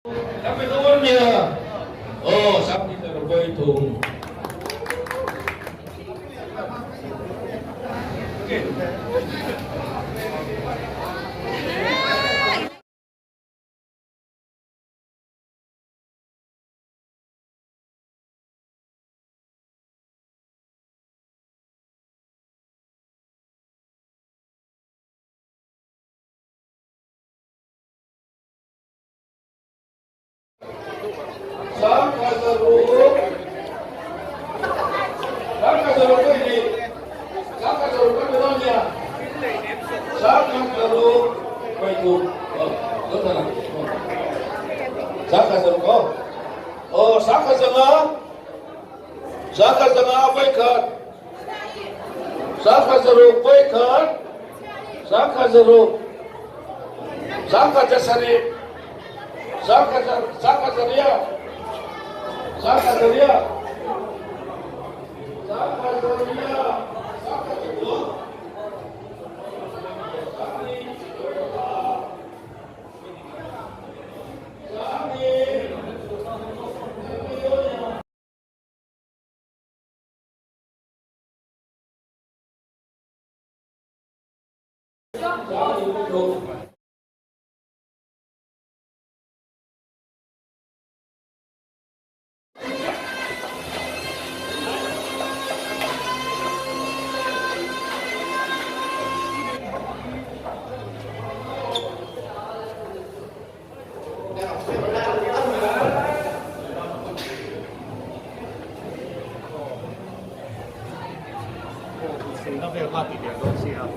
Sampai kawannya. Oh, sampai terbaik itu. Saka seruk ini, saka seruk namanya, saka seruk itu, saka seruk oh saka setengah apa ikan, saka seruk ikan, saka seruk, saka jasari, saka ceria. Saka ceria, saka ceria, saka ceria.那边画几点东西啊？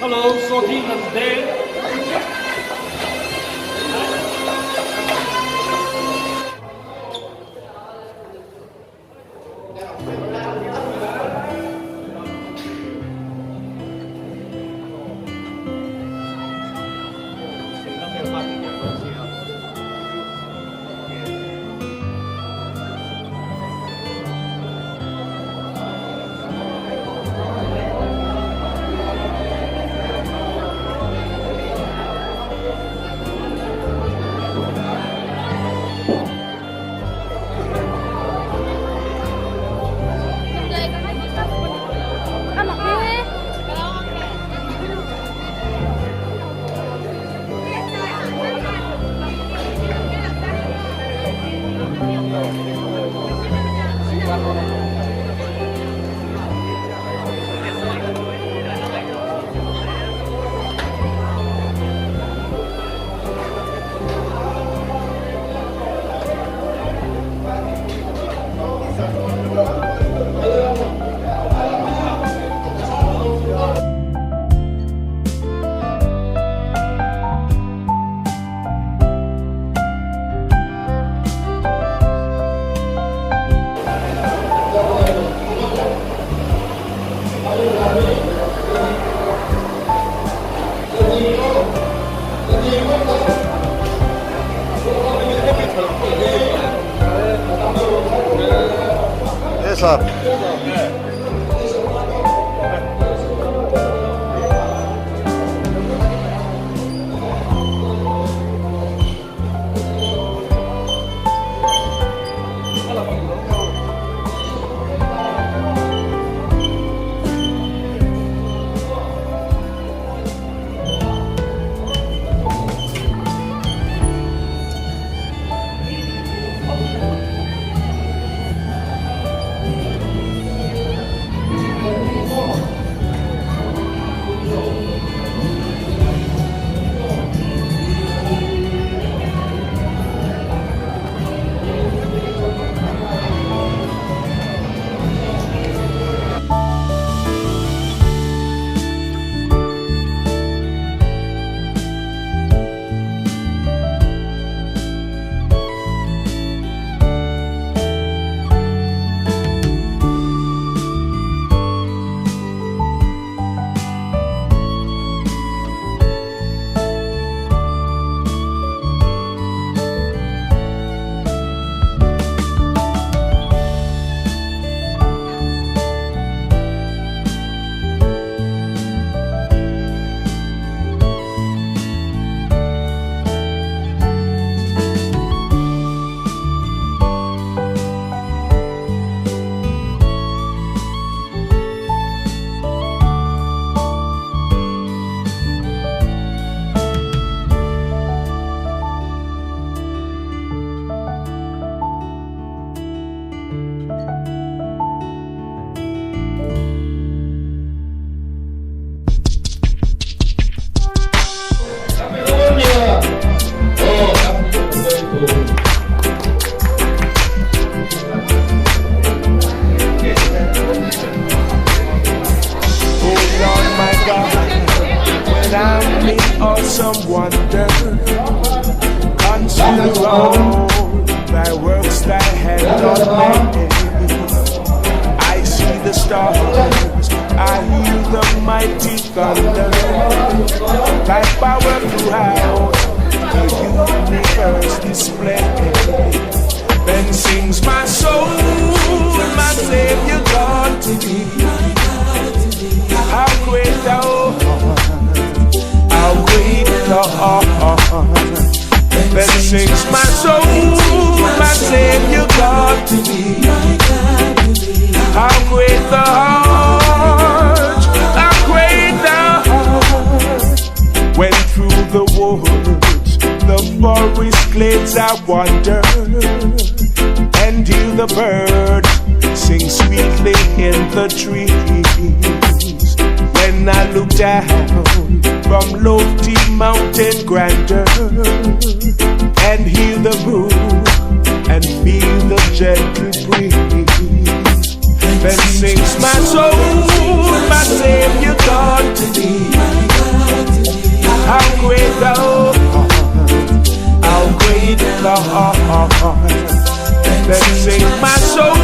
Hello, sorting and day. Yes, sir. stars, I hear the mighty thunder, like power throughout the universe display. Then sings my soul, my Savior God to thee. How great thou art, how great thou art. Then sings my soul, my Savior God to thee. How great thou art, how great thou art. When through the woods, the forest glades I wander, and hear the birds sing sweetly in the trees. When I look down from lofty mountain grandeur, and hear the brook and feel the gentle breeze, then sings my soul, my Savior God to thee. How great thou art, how great thou art. Then sing my soul,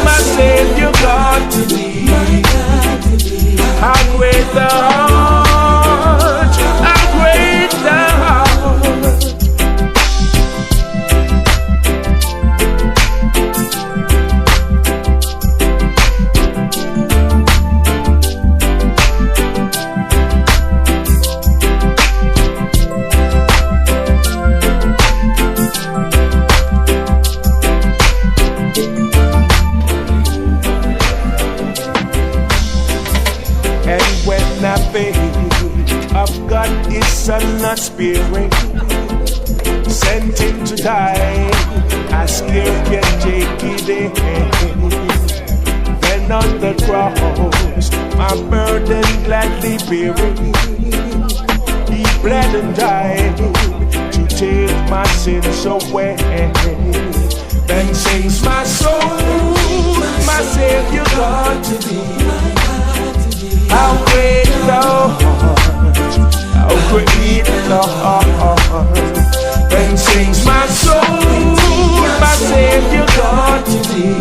my Savior God to thee. How great thou art, how great thou art. Of God is Son, not Spirit, sent him to die. I scared can take it in. Then on the cross, my burden gladly bearing, he bled and died to take my sins away. Then sings my soul, my Savior God to thee. How great thou art, how great thou art. Then sings my soul, my Savior God to thee.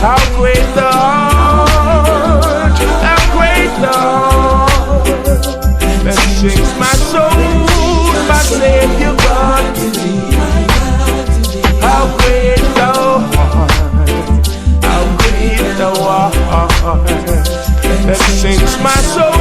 How great thou art, how great thou art. Then sings my soul, my Savior God to thee. How great thou art, how great thou art. That sings my soul.